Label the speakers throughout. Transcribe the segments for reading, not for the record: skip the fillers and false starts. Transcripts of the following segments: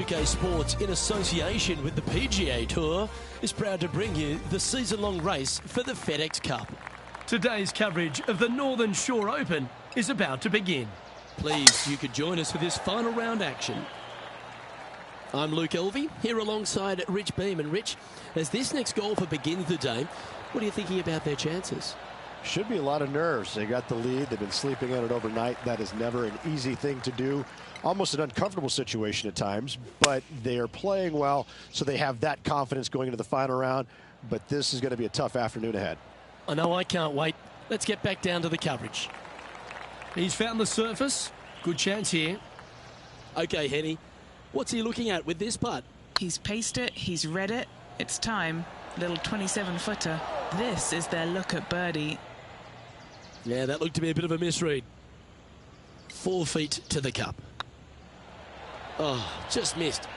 Speaker 1: UK Sports, in association with the PGA Tour, is proud to bring you the season-long race for the FedEx Cup. Today's coverage of the Northern Shore Open is about to begin. Please, you could join us for this final round action. I'm Luke Elvey, here alongside Rich Beam. And Rich, as this next golfer begins the day, what are you thinking about their chances?
Speaker 2: Should be a lot of nerves. They got the lead. They've been sleeping on it overnight. That is never an easy thing to do. Almost an uncomfortable situation at times, but they are playing well, so they have that confidence going into the final round. But this is going to be a tough afternoon ahead.
Speaker 1: I know, I can't wait. Let's get back down to the coverage. He's found the surface. Good chance here. Okay, Henny, what's he looking at with this putt?
Speaker 3: He's paced it. He's read it. It's time. Little 27-footer. This is their look at birdie.
Speaker 1: Yeah, that looked to be a bit of a misread. 4 feet to the cup. Oh, just missed.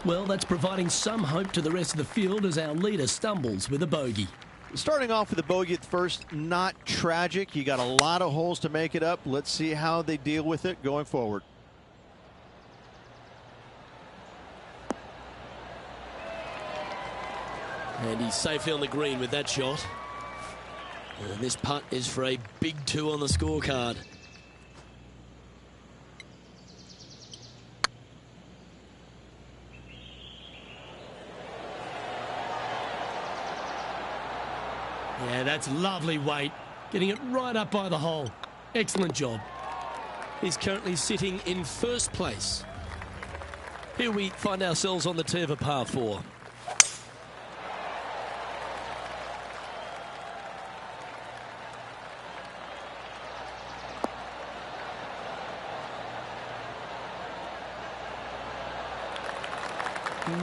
Speaker 1: Well, that's providing some hope to the rest of the field as our leader stumbles with a bogey.
Speaker 4: Starting off with a bogey at first, not tragic. You got a lot of holes to make it up. Let's see how they deal with it going forward.
Speaker 1: And he's safely on the green with that shot. And this putt is for a big 2 on the scorecard. Yeah, that's lovely weight. Getting it right up by the hole. Excellent job. He's currently sitting in first place. Here we find ourselves on the tee of a par 4.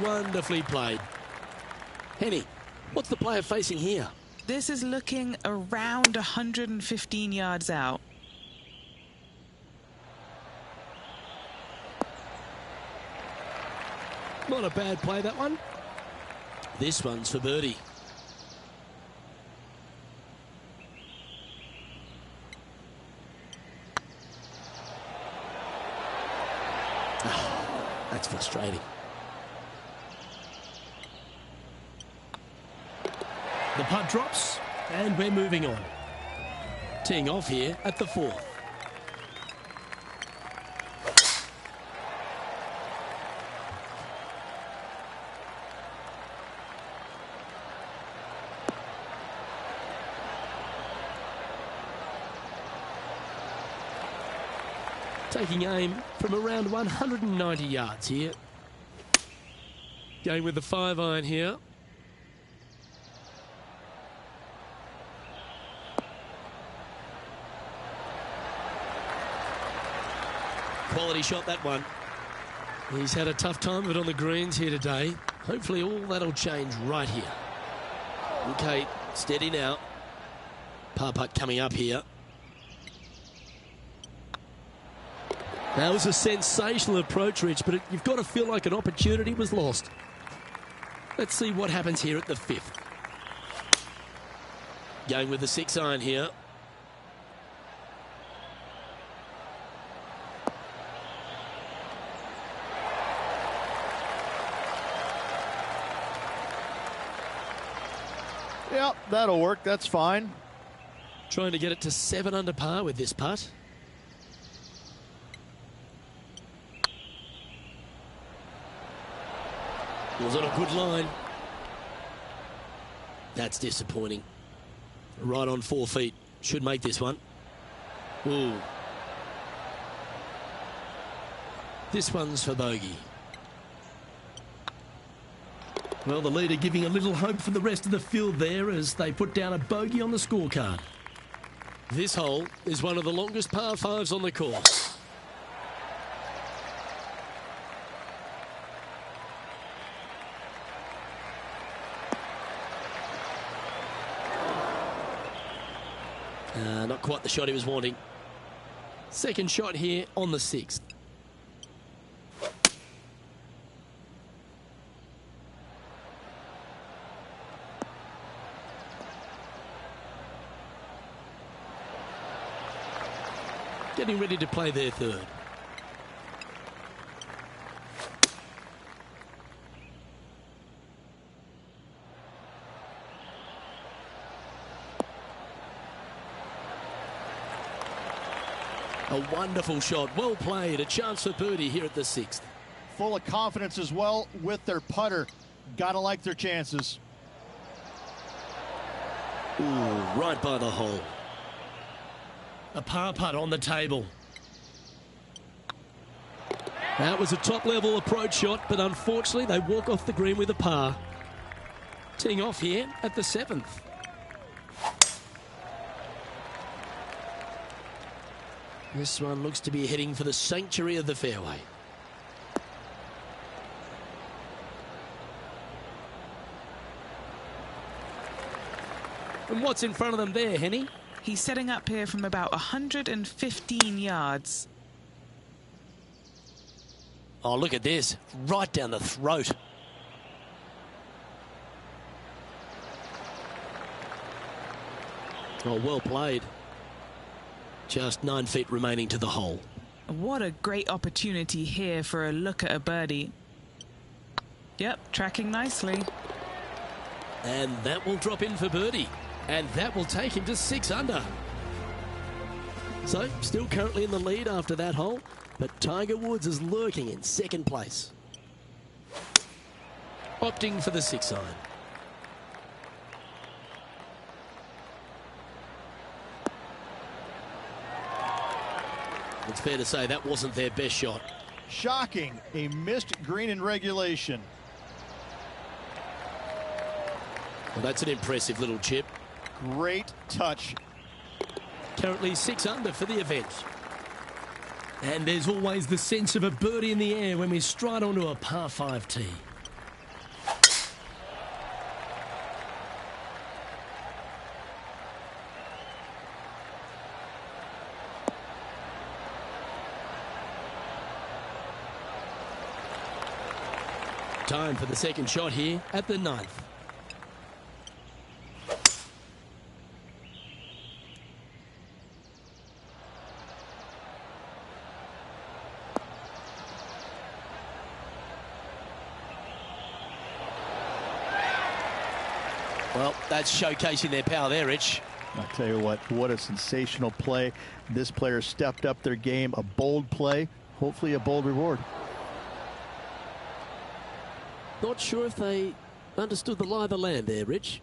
Speaker 1: Wonderfully played. Henny, what's the player facing here?
Speaker 3: This is looking around 115 yards out.
Speaker 1: Not a bad play, that one. This one's for birdie. Oh, that's frustrating. The putt drops, and we're moving on. Teeing off here at the 4th. Taking aim from around 190 yards here. Going with the 5-iron here. Quality shot, that one. He's had a tough time of it on the greens here today. Hopefully all that'll change right here. Okay, steady now. Par putt coming up here. That was a sensational approach, Rich, but you've got to feel like an opportunity was lost. Let's see what happens here at the 5th. Going with the 6-iron here.
Speaker 4: Yep, that'll work. That's fine.
Speaker 1: Trying to get it to 7 under par with this putt. Was on a good line. That's disappointing. Right on 4 feet. Should make this one. Ooh. This one's for bogey. Well, the leader giving a little hope for the rest of the field there as they put down a bogey on the scorecard. This hole is one of the longest par 5s on the course. Not quite the shot he was wanting. Second shot here on the 6th. getting ready to play their third. A wonderful shot, well played, a chance for birdie here at the 6th.
Speaker 4: Full of confidence as well with their putter. Gotta like their chances.
Speaker 1: Ooh, right by the hole. A par putt on the table. That was a top-level approach shot, but unfortunately they walk off the green with a par. Teeing off here at the 7th. This one looks to be heading for the sanctuary of the fairway. And what's in front of them there, Henny?
Speaker 3: He's setting up here from about 115 yards.
Speaker 1: Oh, look at this. Right down the throat. Oh, well played. Just 9 feet remaining to the hole.
Speaker 3: What a great opportunity here for a look at a birdie. Yep, tracking nicely.
Speaker 1: And that will drop in for birdie. And that will take him to 6 under. So, still currently in the lead after that hole, but Tiger Woods is lurking in 2nd place. Opting for the 6 iron. It's fair to say that wasn't their best shot.
Speaker 4: Shocking, a missed green in regulation.
Speaker 1: Well, that's an impressive little chip.
Speaker 4: Great touch.
Speaker 1: Currently 6 under for the event. And there's always the sense of a birdie in the air when we stride onto a par 5 tee. Time for the second shot here at the 9th. Well, that's showcasing their power there, Rich.
Speaker 4: I'll tell you what a sensational play. This player stepped up their game, a bold play, hopefully a bold reward.
Speaker 1: Not sure if they understood the lie of the land there, Rich.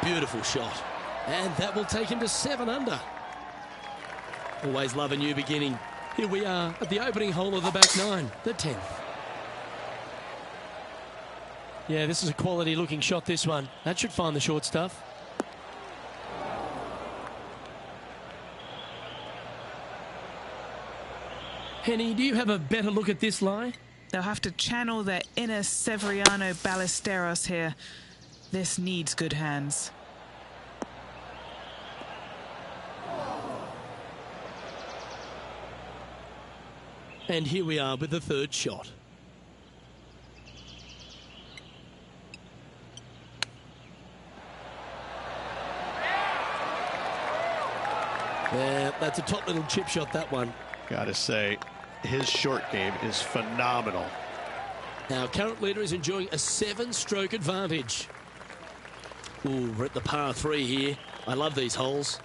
Speaker 1: Beautiful shot. And that will take him to 7 under. Always love a new beginning. Here we are at the opening hole of the back 9, the 10th. Yeah, this is a quality looking shot, this one. That should find the short stuff. Henny, do you have a better look at this lie?
Speaker 3: They'll have to channel their inner Severiano Ballesteros here. This needs good hands.
Speaker 1: And here we are with the 3rd shot. Yeah, that's a top little chip shot, that one.
Speaker 2: Gotta say, his short game is phenomenal.
Speaker 1: Our current leader is enjoying a 7-stroke advantage. Ooh, we're at the par 3 here. I love these holes.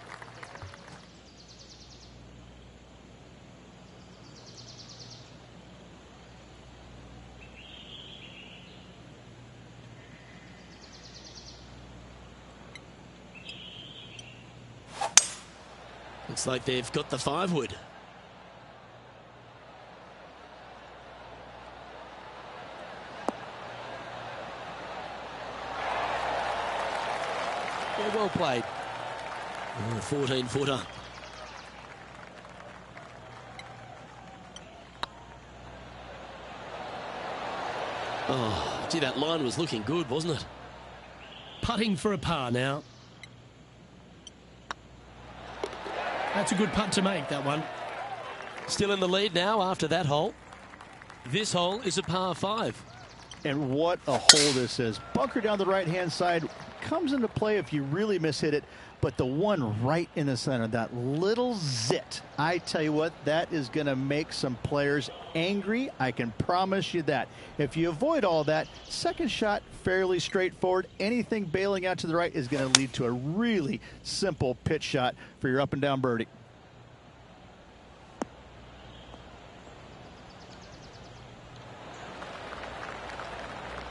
Speaker 1: Looks like they've got the 5-wood. Yeah, well played. 14-footer. Oh, gee, that line was looking good, wasn't it? Putting for a par now. That's a good putt to make, that one. Still in the lead now after that hole. This hole is a par 5.
Speaker 4: And what a hole this is. Bunker down the right-hand side comes into play if you really mishit it, but the one right in the center, that little zit, I tell you what, that is going to make some players angry. I can promise you that. If you avoid all that, second shot, fairly straightforward. Anything bailing out to the right is going to lead to a really simple pitch shot for your up and down birdie.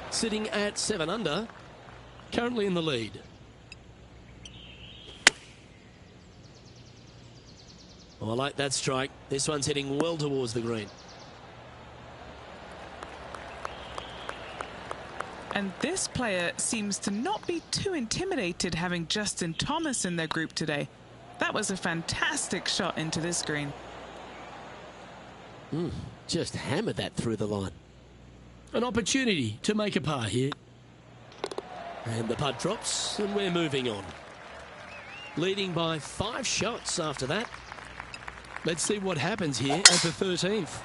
Speaker 1: Sitting at 7 under, currently in the lead. Oh, I like that strike. This one's heading well towards the green.
Speaker 3: And this player seems to not be too intimidated having Justin Thomas in their group today. That was a fantastic shot into this green.
Speaker 1: Just hammered that through the line. An opportunity to make a par here. And the putt drops, and we're moving on. Leading by 5 shots after that. Let's see what happens here at the 13th.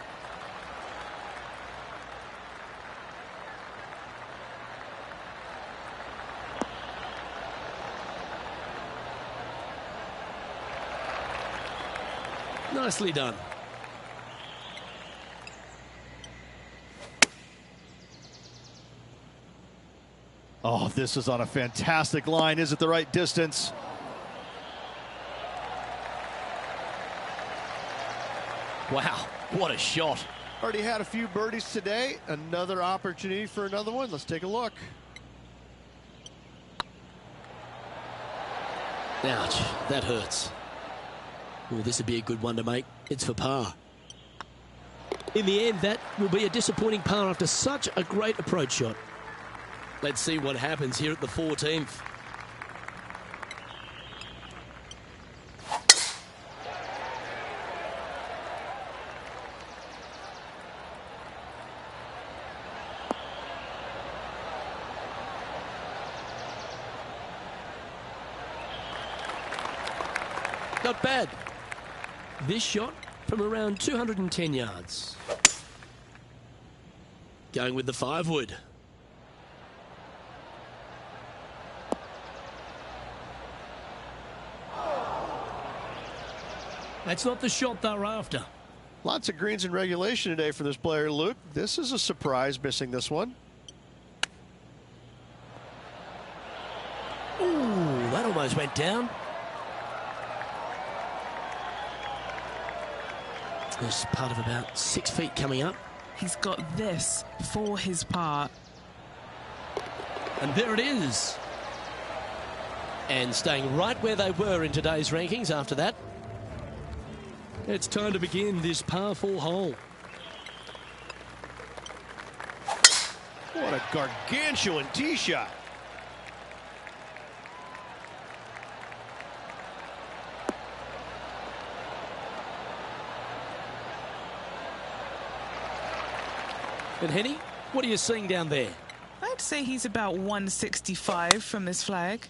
Speaker 1: Nicely done.
Speaker 4: Oh, this is on a fantastic line. Is it the right distance?
Speaker 1: Wow, what a shot.
Speaker 2: Already had a few birdies today. Another opportunity for another one. Let's take a look.
Speaker 1: Ouch, that hurts. Oh, this would be a good one to make. It's for par. In the end, that will be a disappointing par after such a great approach shot. Let's see what happens here at the 14th. Not bad. This shot from around 210 yards. Going with the 5-wood. That's not the shot they're after.
Speaker 2: Lots of greens in regulation today for this player, Luke. This is a surprise, missing this one.
Speaker 1: Ooh, that almost went down. There's part of about 6 feet coming up.
Speaker 3: He's got this for his par.
Speaker 1: And there it is. And staying right where they were in today's rankings after that. It's time to begin this par 4 hole.
Speaker 2: What a gargantuan tee shot.
Speaker 1: And Henny, what are you seeing down there?
Speaker 3: I'd say he's about 165 from this flag.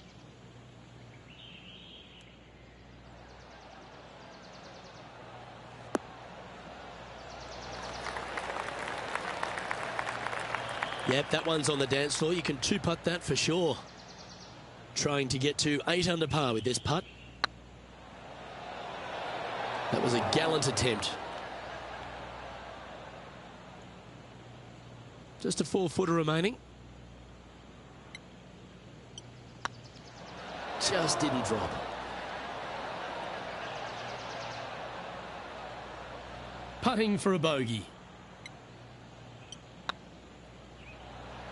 Speaker 1: Yep, that one's on the dance floor. You can 2-putt that for sure. Trying to get to 8 under par with this putt. That was a gallant attempt. Just a 4-footer remaining. Just didn't drop. Putting for a bogey.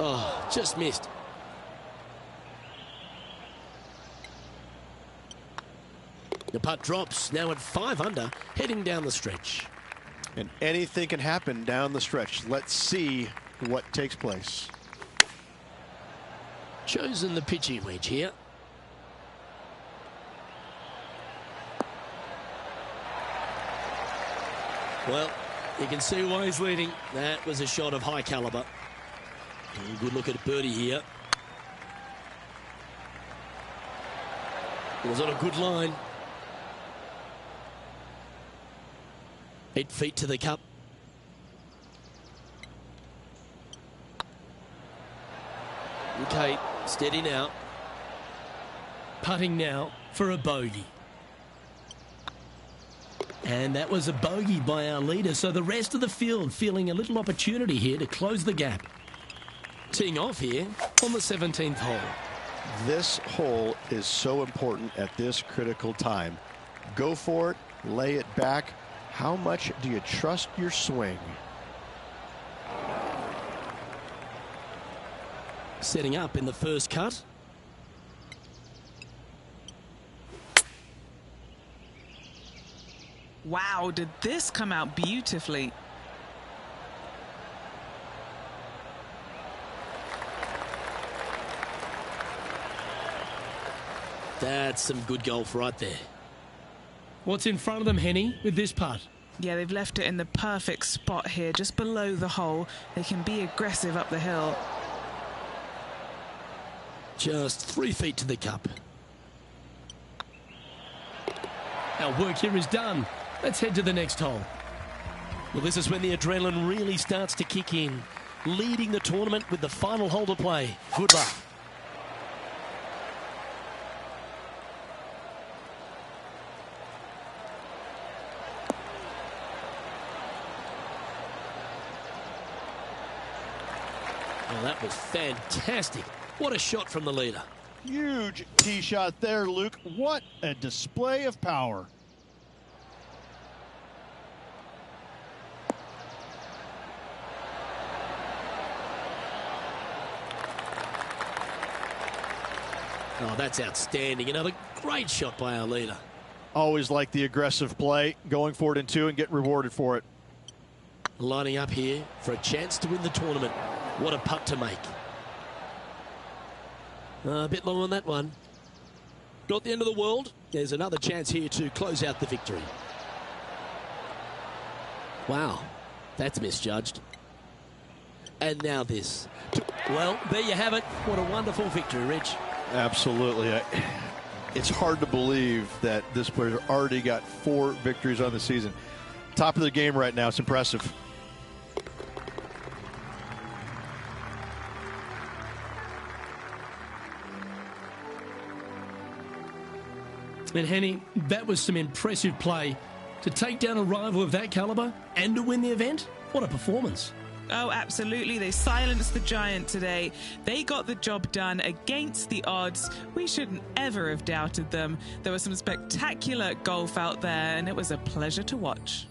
Speaker 1: Oh, just missed. The putt drops, now at 5 under, heading down the stretch.
Speaker 2: And anything can happen down the stretch. Let's see what takes place.
Speaker 1: Chosen the pitching wedge here. Well, you can see why he's leading. That was a shot of high caliber. Good look at birdie here. It was on a good line. 8 feet to the cup. Okay, steady now. Putting now for a bogey. And that was a bogey by our leader, so the rest of the field feeling a little opportunity here to close the gap. Teeing off here on the 17th hole.
Speaker 2: This hole is so important at this critical time. Go for it, lay it back. How much do you trust your swing?
Speaker 1: Setting up in the first cut.
Speaker 3: Wow, did this come out beautifully?
Speaker 1: That's some good golf right there. What's in front of them, Henny, with this putt?
Speaker 3: Yeah, they've left it in the perfect spot here, just below the hole. They can be aggressive up the hill.
Speaker 1: Just 3 feet to the cup. Our work here is done. Let's head to the next hole. Well, this is when the adrenaline really starts to kick in. Leading the tournament with the final hole to play. Good luck. Well, that was fantastic. What a shot from the leader.
Speaker 4: Huge tee shot there, Luke. What a display of power.
Speaker 1: Oh, that's outstanding. Another great shot by our leader.
Speaker 4: Always like the aggressive play, going for it in two and get rewarded for it.
Speaker 1: Lining up here for a chance to win the tournament. What a putt to make. A bit long on that one. Not the end of the world. There's another chance here to close out the victory. Wow, that's misjudged. And now this. Well, there you have it. What a wonderful victory, Rich.
Speaker 4: Absolutely. It's hard to believe that this player already got 4 victories on the season. Top of the game right now. It's impressive.
Speaker 1: And Henny, that was some impressive play. To take down a rival of that caliber and to win the event, what a performance.
Speaker 3: Oh, absolutely. They silenced the giant today. They got the job done against the odds. We shouldn't ever have doubted them. There was some spectacular golf out there, and it was a pleasure to watch.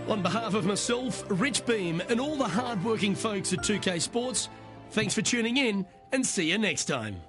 Speaker 1: On behalf of myself, Rich Beam, and all the hard-working folks at 2K Sports, thanks for tuning in, and see you next time.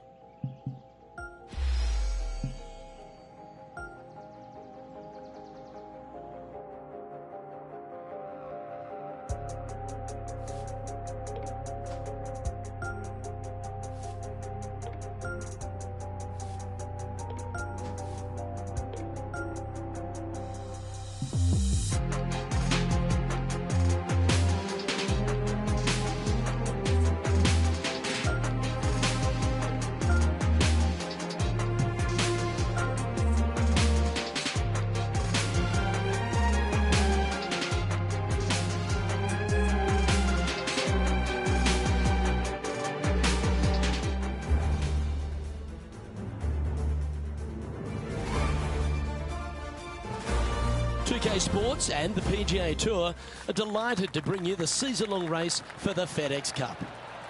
Speaker 1: Sports and the PGA Tour are delighted to bring you the season-long race for the FedEx Cup.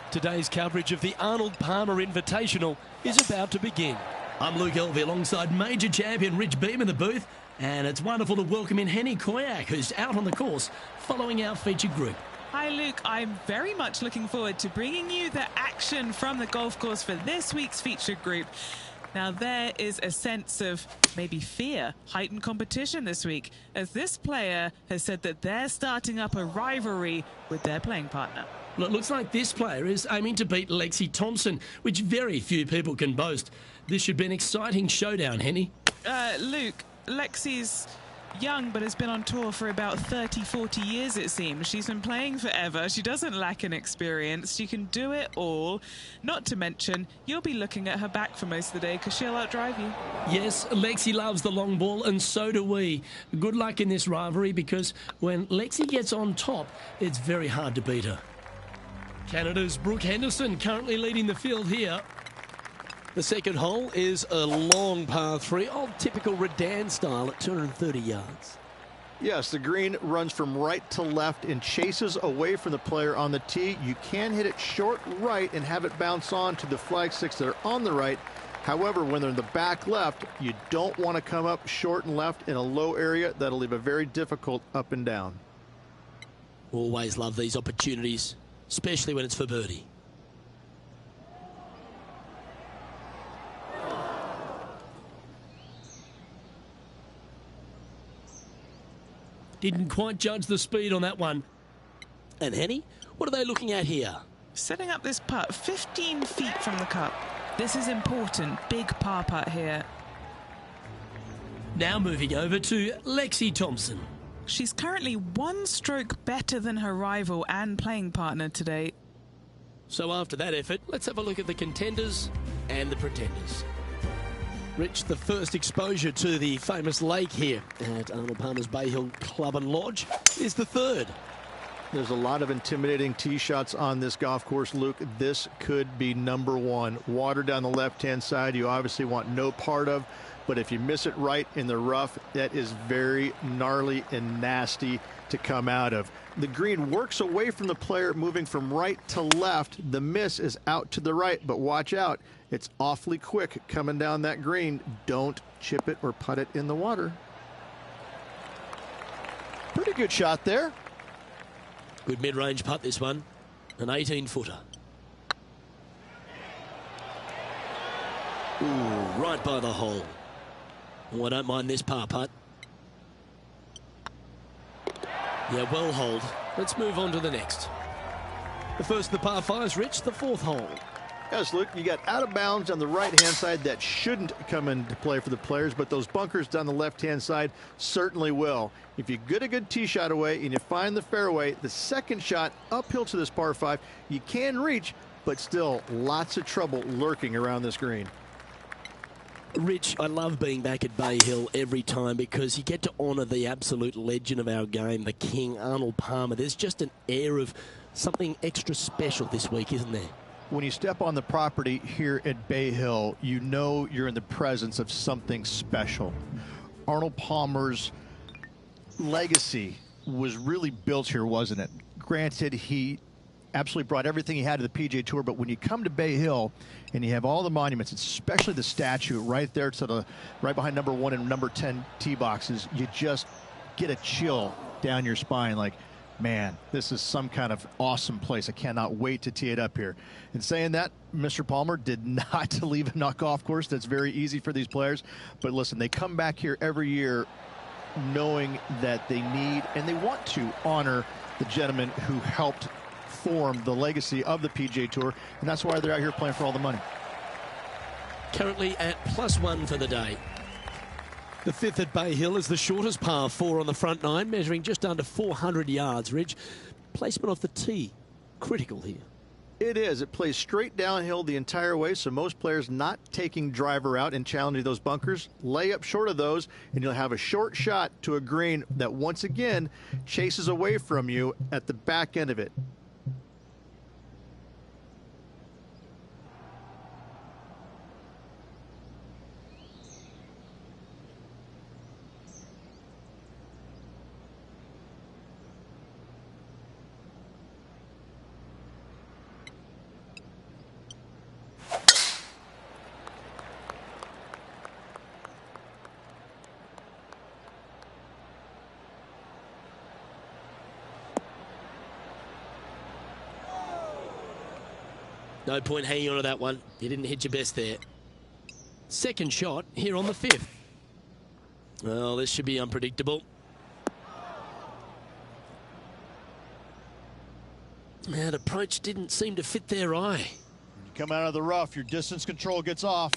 Speaker 1: Today's coverage of the Arnold Palmer Invitational is about to begin. I'm Luke Elvey alongside major champion Rich Beam in the booth, and it's wonderful to welcome in Henny Koyak, who's out on the course following our featured group.
Speaker 3: Hi, Luke. I'm very much looking forward to bringing you the action from the golf course for this week's featured group. Now, there is a sense of maybe fear, heightened competition this week, as this player has said that they're starting up a rivalry with their playing partner.
Speaker 1: Well, it looks like this player is aiming to beat Lexi Thompson, which very few people can boast. This should be an exciting showdown, Henny.
Speaker 3: Luke, Lexi's young but has been on tour for about 30-40 years, it seems. She's been playing forever. She doesn't lack in experience. She can do it all. Not to mention, you'll be looking at her back for most of the day because she'll outdrive you.
Speaker 1: Yes, Lexi loves the long ball, and so do we. Good luck in this rivalry, because when Lexi gets on top, it's very hard to beat her. Canada's Brooke Henderson currently leading the field here. The second hole is a long par 3, old typical Redan style at 230 yards.
Speaker 4: Yes, the green runs from right to left and chases away from the player on the tee. You can hit it short right and have it bounce on to the flag sticks that are on the right. However, when they're in the back left, you don't want to come up short and left in a low area. That'll leave a very difficult up and down.
Speaker 1: Always love these opportunities, especially when it's for birdie. Didn't quite judge the speed on that one. And Henny, what are they looking at here?
Speaker 3: Setting up this putt 15 feet from the cup. This is important. Big par putt here.
Speaker 1: Now moving over to Lexi Thompson.
Speaker 3: She's currently 1 stroke better than her rival and playing partner today.
Speaker 1: So after that effort, let's have a look at the contenders and the pretenders. Rich, the first exposure to the famous lake here at Arnold Palmer's Bay Hill Club and Lodge is the third.
Speaker 4: There's a lot of intimidating tee shots on this golf course, Luke. This could be number 1. Water down the left-hand side you obviously want no part of, but if you miss it right in the rough, that is very gnarly and nasty to come out of. The green works away from the player, moving from right to left. The miss is out to the right, but watch out. It's awfully quick coming down that green. Don't chip it or putt it in the water.
Speaker 2: Pretty good shot there.
Speaker 1: Good mid-range putt, this one. An 18-footer. Ooh, right by the hole. Oh, I don't mind this par putt. Yeah, well holed. Let's move on to the next. The first of the par 5s, Rich, the 4th hole.
Speaker 4: Yes, Luke, you got out of bounds on the right-hand side that shouldn't come into play for the players, but those bunkers down the left-hand side certainly will. If you get a good tee shot away and you find the fairway, the second shot uphill to this par 5, you can reach, but still lots of trouble lurking around this green.
Speaker 1: Rich, I love being back at Bay Hill every time because you get to honour the absolute legend of our game, the King, Arnold Palmer. There's just an air of something extra special this week, isn't there?
Speaker 4: When you step on the property here at Bay Hill, you know you're in the presence of something special. Arnold Palmer's legacy was really built here, wasn't it? Granted, he absolutely brought everything he had to the PGA Tour, but when you come to Bay Hill and you have all the monuments, especially the statue right there to the right behind number 1 and number 10 tee boxes, you just get a chill down your spine like, man, this is some kind of awesome place. I cannot wait to tee it up here. And saying that, Mr. Palmer did not leave a golf course. That's very easy for these players. But listen, they come back here every year knowing that they need and they want to honor the gentleman who helped form the legacy of the PGA Tour. And that's why they're out here playing for all the money.
Speaker 1: Currently at +1 for the day. The 5th at Bay Hill is the shortest par 4 on the front 9, measuring just under 400 yards, Ridge. Placement off the tee, critical here.
Speaker 4: It is. It plays straight downhill the entire way, so most players not taking driver out and challenging those bunkers, lay up short of those, and you'll have a short shot to a green that once again chases away from you at the back end of it.
Speaker 1: No point hanging on to that one. You didn't hit your best there. Second shot here on the 5th. Well, this should be unpredictable. That approach didn't seem to fit their eye.
Speaker 2: When you come out of the rough, your distance control gets off.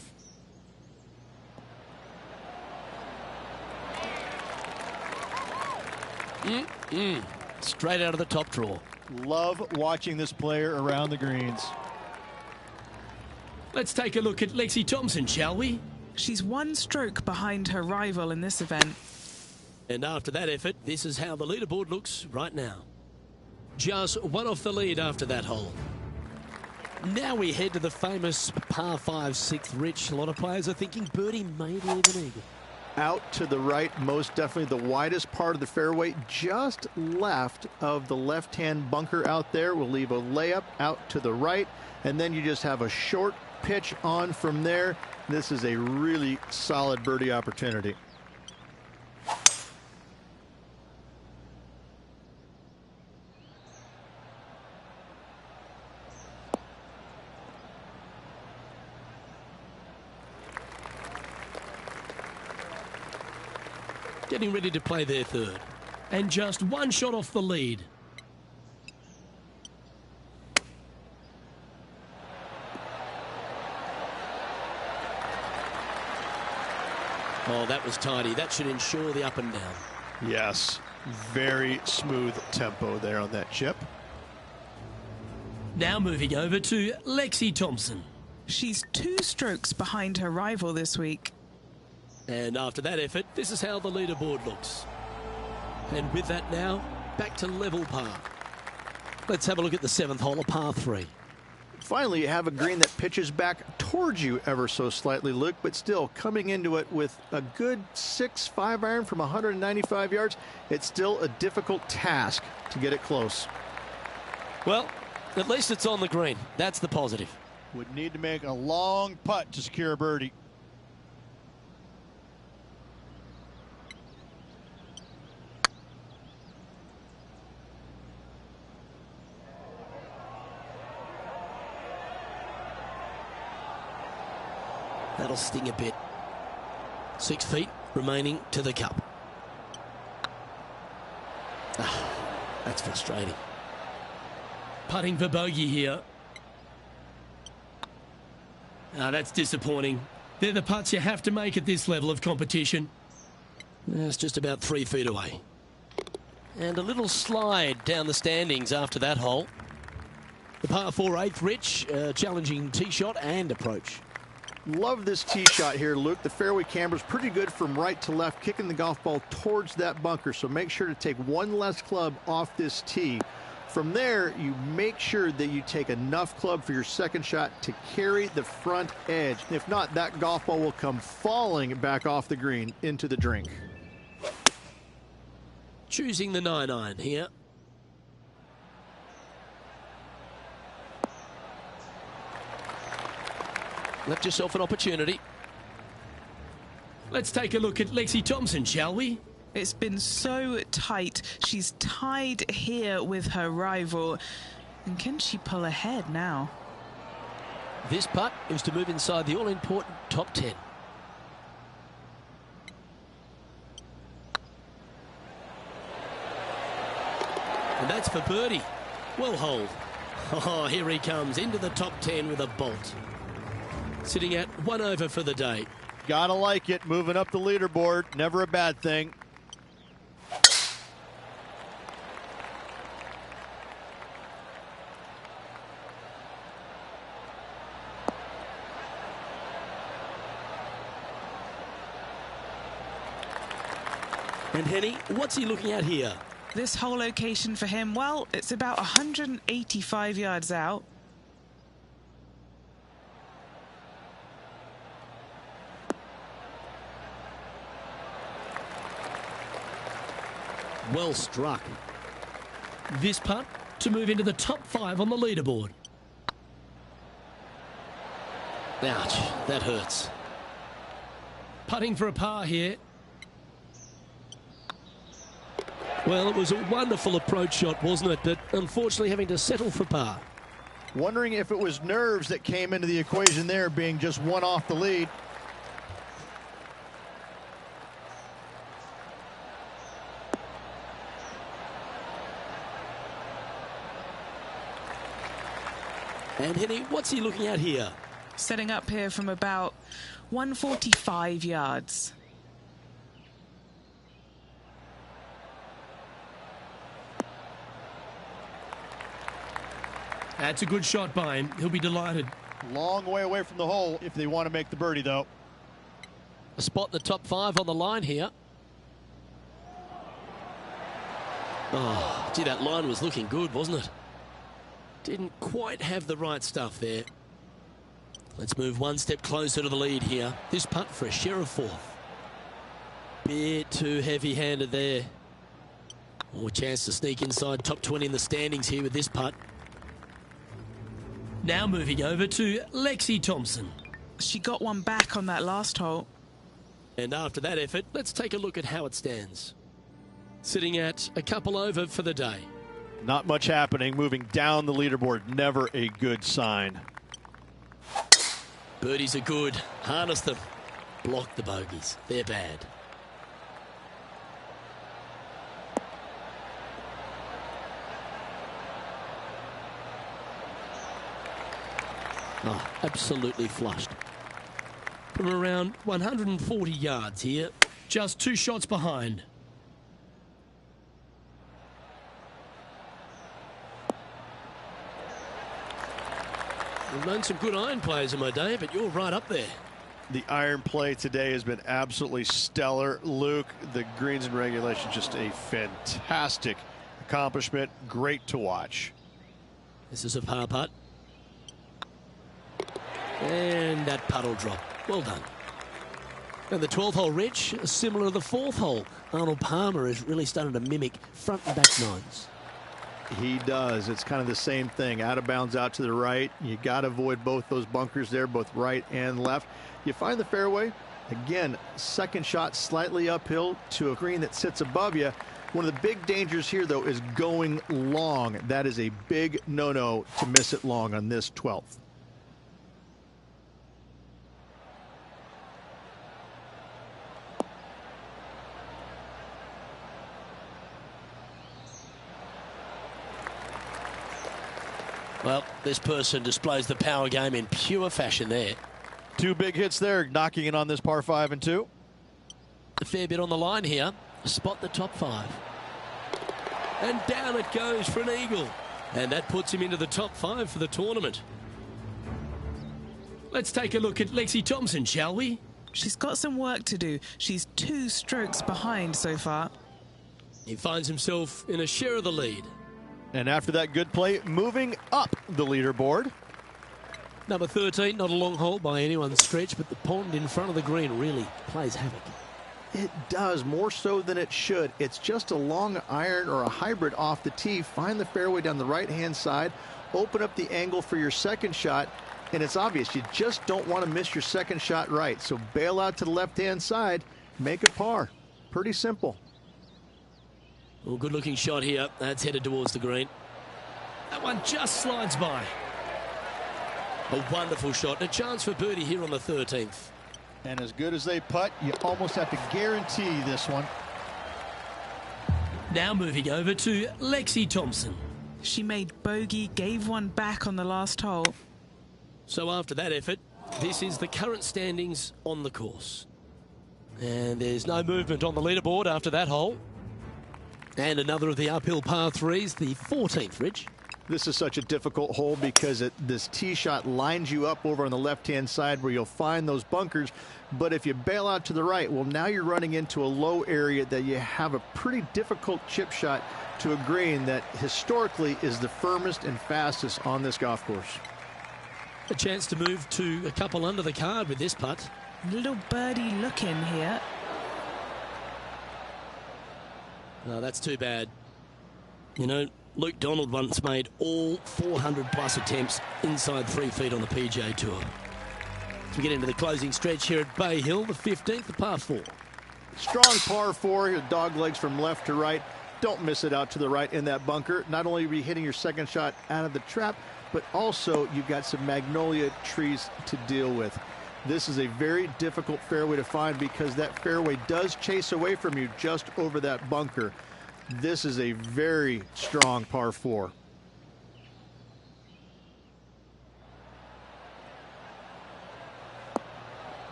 Speaker 1: Straight out of the top drawer.
Speaker 2: Love watching this player around the greens.
Speaker 1: Let's take a look at Lexi Thompson, shall we?
Speaker 3: She's 1 stroke behind her rival in this event.
Speaker 1: And after that effort, this is how the leaderboard looks right now. Just 1 off the lead after that hole. Now we head to the famous par 5 6th Rich. A lot of players are thinking birdie, maybe even eagle.
Speaker 4: Out to the right, most definitely the widest part of the fairway, just left of the left-hand bunker out there. We'll leave a layup out to the right, and then you just have a short pitch on from there. This is a really solid birdie opportunity.
Speaker 1: Getting ready to play their third. And just one shot off the lead. Oh, that was tidy. That should ensure the up and down.
Speaker 2: Yes, very smooth tempo there on that chip.
Speaker 1: Now moving over to Lexi Thompson.
Speaker 3: She's 2 strokes behind her rival this week.
Speaker 1: And after that effort, this is how the leaderboard looks. And with that now, back to level par. Let's have a look at the 7th hole of par 3.
Speaker 4: Finally, you have a green that pitches back towards you ever so slightly, Luke, but still coming into it with a good 6-5 iron from 195 yards. It's still a difficult task to get it close.
Speaker 1: Well, at least it's on the green. That's the positive.
Speaker 2: Would need to make a long putt to secure a birdie.
Speaker 1: That'll sting a bit. 6 feet remaining to the cup. That's frustrating. Putting for bogey here. That's disappointing. They're the putts you have to make at this level of competition. It's just about 3 feet away. And a little slide down the standings after that hole. The par 4 8th Rich, challenging tee shot and approach.
Speaker 4: Love this tee shot here, Luke. The fairway camber's pretty good from right to left, kicking the golf ball towards that bunker. So make sure to take one less club off this tee. From there, you make sure that you take enough club for your second shot to carry the front edge. If not, that golf ball will come falling back off the green into the drink.
Speaker 1: Choosing the 9-iron here. Left yourself an opportunity. Let's take a look at Lexi Thompson, shall we?
Speaker 3: It's been so tight. She's tied here with her rival. And can she pull ahead now?
Speaker 1: This putt is to move inside the all-important top 10. And that's for birdie. Well holed. Oh, here he comes into the top 10 with a bolt. Sitting at 1 over for the day.
Speaker 2: Gotta like it, moving up the leaderboard, never a bad thing.
Speaker 1: And Henny, what's he looking at here?
Speaker 3: This whole location for him, well, it's about 185 yards out.
Speaker 1: Well struck. This putt to move into the top 5 on the leaderboard. Ouch, that hurts. Putting for a par here. Well, it was a wonderful approach shot, wasn't it? But unfortunately having to settle for par.
Speaker 2: Wondering if it was nerves that came into the equation there, being just 1 off the lead.
Speaker 1: And Henny, what's he looking at here?
Speaker 3: Setting up here from about 145 yards.
Speaker 1: That's a good shot by him. He'll be delighted.
Speaker 2: Long way away from the hole if they want to make the birdie, though.
Speaker 1: A spot in the top 5 on the line here. Oh, gee, that line was looking good, wasn't it? Didn't quite have the right stuff there. Let's move one step closer to the lead here. This putt for a share of fourth. Bit too heavy-handed there. More chance to sneak inside top 20 in the standings here with this putt. Now moving over to Lexi Thompson.
Speaker 3: She got one back on that last hole.
Speaker 1: And after that effort, let's take a look at how it stands. Sitting at a couple over for the day.
Speaker 4: Not much happening. Moving down the leaderboard, never a good sign.
Speaker 1: Birdies are good. Harness them. Block the bogeys. They're bad. Oh, absolutely flushed. From around 140 yards here, just 2 shots behind. I've known some good iron players in my day, but you're right up there.
Speaker 4: The iron play today has been absolutely stellar. Luke, the greens and regulation, just a fantastic accomplishment. Great to watch.
Speaker 1: This is a par putt. And that putt will drop. Well done. And the 12th hole, Rich, similar to the 4th hole. Arnold Palmer is really starting to mimic front and back nines.
Speaker 4: He does. It's kind of the same thing. Out of bounds, out to the right. You got to avoid both those bunkers there, both right and left. You find the fairway. Again, second shot slightly uphill to a green that sits above you. One of the big dangers here, though, is going long. That is a big no-no to miss it long on this 12th.
Speaker 1: Well, this person displays the power game in pure fashion there.
Speaker 4: 2 big hits there, knocking it on this par 5 and 2.
Speaker 1: A fair bit on the line here. Spot the top 5. And down it goes for an eagle. And that puts him into the top 5 for the tournament. Let's take a look at Lexi Thompson, shall we?
Speaker 3: She's got some work to do. She's 2 strokes behind so far.
Speaker 1: He finds himself in a share of the lead.
Speaker 4: And after that good play, moving up the leaderboard.
Speaker 1: Number 13, not a long hole by anyone's stretch, but the pond in front of the green really plays havoc.
Speaker 4: It does, more so than it should. It's just a long iron or a hybrid off the tee. Find the fairway down the right-hand side. Open up the angle for your second shot. And it's obvious, you just don't want to miss your second shot right. So bail out to the left-hand side, make a par. Pretty simple.
Speaker 1: Well, good-looking shot here. That's headed towards the green. That one just slides by. A wonderful shot. And a chance for birdie here on the 13th.
Speaker 4: And as good as they putt, you almost have to guarantee this one.
Speaker 1: Now moving over to Lexi Thompson.
Speaker 3: She made bogey, gave one back on the last hole.
Speaker 1: So after that effort, this is the current standings on the course. And there's no movement on the leaderboard after that hole. And another of the uphill par 3s, the 14th, Rich.
Speaker 4: This is such a difficult hole because this tee shot lines you up over on the left-hand side where you'll find those bunkers. But if you bail out to the right, well, now you're running into a low area that you have a pretty difficult chip shot to a green that historically is the firmest and fastest on this golf course.
Speaker 1: A chance to move to a couple under the card with this putt.
Speaker 3: Little birdie look in here.
Speaker 1: No, that's too bad. You know, Luke Donald once made all 400-plus attempts inside 3 feet on the PGA Tour. As we get into the closing stretch here at Bay Hill, the 15th, the par 4.
Speaker 4: Strong par 4, your dog legs from left to right. Don't miss it out to the right in that bunker. Not only are you hitting your second shot out of the trap, but also you've got some magnolia trees to deal with. This is a very difficult fairway to find because that fairway does chase away from you just over that bunker. This is a very strong par 4.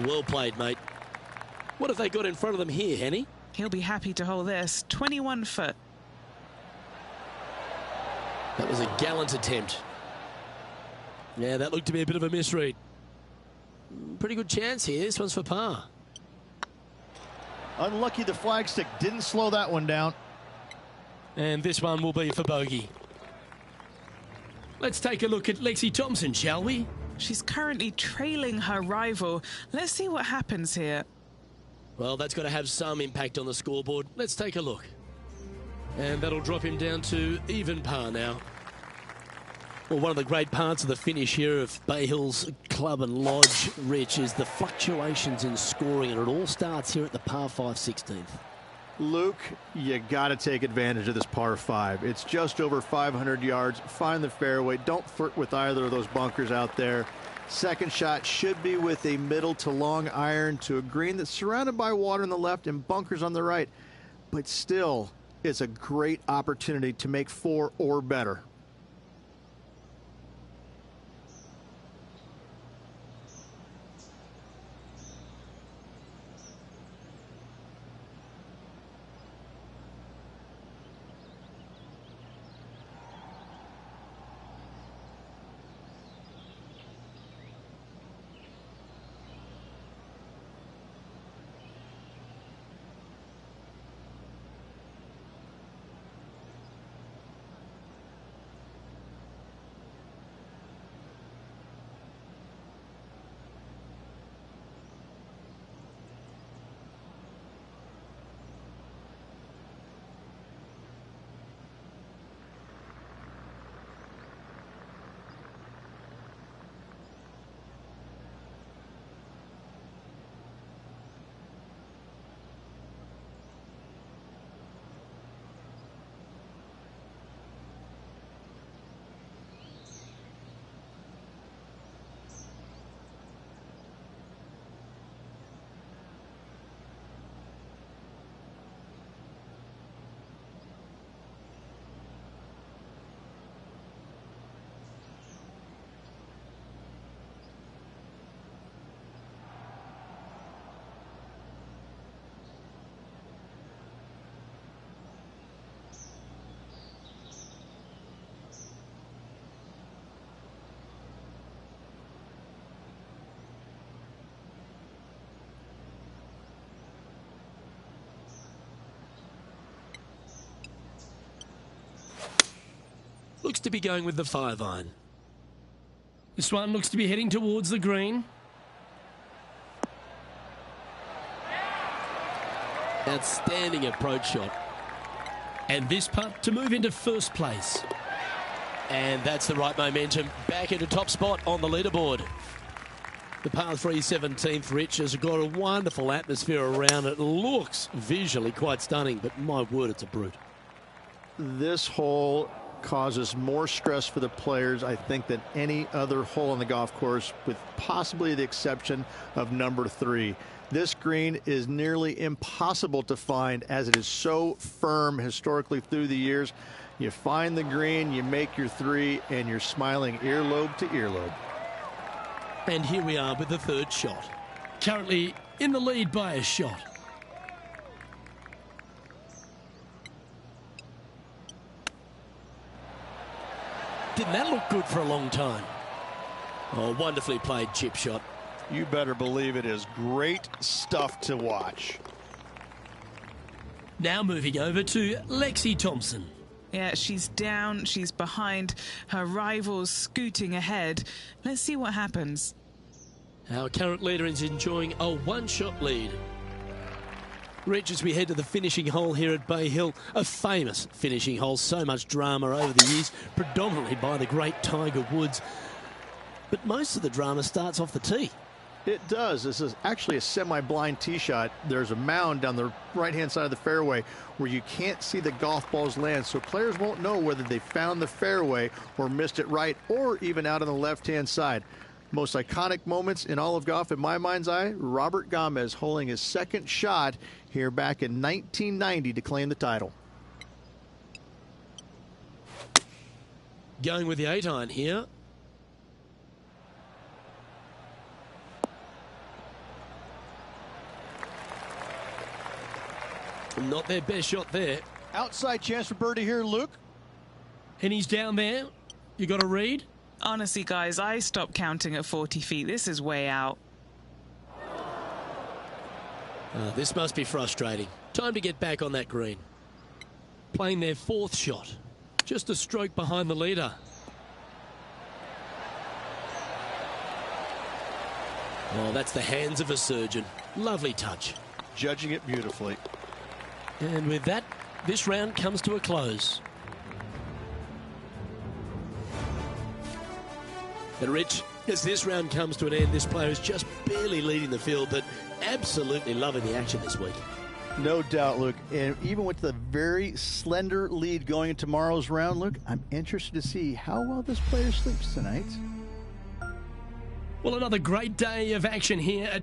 Speaker 1: Well played, mate. What have they got in front of them here, Henny?
Speaker 3: He'll be happy to hold this. 21 foot.
Speaker 1: That was a gallant attempt. Yeah, that looked to be a bit of a misread. Pretty good chance here. This one's for par.
Speaker 4: Unlucky the flagstick didn't slow that one down.
Speaker 1: And this one will be for bogey. Let's take a look at Lexi Thompson, shall we?
Speaker 3: She's currently trailing her rival. Let's see what happens here.
Speaker 1: Well, that's got to have some impact on the scoreboard. Let's take a look. And that'll drop him down to even par now. Well, one of the great parts of the finish here of Bay Hills Club and Lodge, Rich, is the fluctuations in scoring, and it all starts here at the par 5 16th.
Speaker 4: Luke, you got to take advantage of this par 5. It's just over 500 yards. Find the fairway. Don't flirt with either of those bunkers out there. Second shot should be with a middle to long iron to a green that's surrounded by water on the left and bunkers on the right. But still, it's a great opportunity to make 4 or better.
Speaker 1: Looks to be going with the 5-iron. This one looks to be heading towards the green. Outstanding approach shot. And this putt to move into first place. And that's the right momentum. Back into top spot on the leaderboard. The par 3 17th, Rich, has got a wonderful atmosphere around it. Looks visually quite stunning, but my word, it's a brute.
Speaker 4: This hole causes more stress for the players, I think, than any other hole on the golf course, with possibly the exception of number 3. This green is nearly impossible to find, as it is so firm historically through the years. You find the green, you make your 3, and you're smiling earlobe to earlobe.
Speaker 1: And here we are with the third shot. Currently in the lead by a shot. Didn't that look good for a long time? Oh, wonderfully played chip shot.
Speaker 4: You better believe it is great stuff to watch.
Speaker 1: Now moving over to Lexi Thompson.
Speaker 3: Yeah, she's down, she's behind, her rivals scooting ahead. Let's see what happens.
Speaker 1: Our current leader is enjoying a one-shot lead. Rich, as we head to the finishing hole here at Bay Hill, a famous finishing hole, so much drama over the years, predominantly by the great Tiger Woods. But most of the drama starts off the tee.
Speaker 4: It does. This is actually a semi-blind tee shot. There's a mound down the right-hand side of the fairway where you can't see the golf balls land, so players won't know whether they found the fairway or missed it right, or even out on the left-hand side. Most iconic moments in all of golf, in my mind's eye, Robert Gomez holding his second shot here back in 1990 to claim the title.
Speaker 1: Going with the 8-iron here. Not their best shot there.
Speaker 4: Outside chance for birdie here, Luke.
Speaker 1: And he's down there. You got to read.
Speaker 3: Honestly, guys, I stopped counting at 40 feet. This is way out.
Speaker 1: This must be frustrating. Time to get back on that green. playing their fourth shot. Just a stroke behind the leader. Oh, that's the hands of a surgeon. Lovely touch.
Speaker 2: Judging it beautifully.
Speaker 1: And with that, this round comes to a close. But Rich, as this round comes to an end, this player is just barely leading the field, but absolutely loving the action this week.
Speaker 4: No doubt, Luke. And even with the very slender lead going into tomorrow's round, Luke, I'm interested to see how well this player sleeps tonight.
Speaker 1: Well, another great day of action here at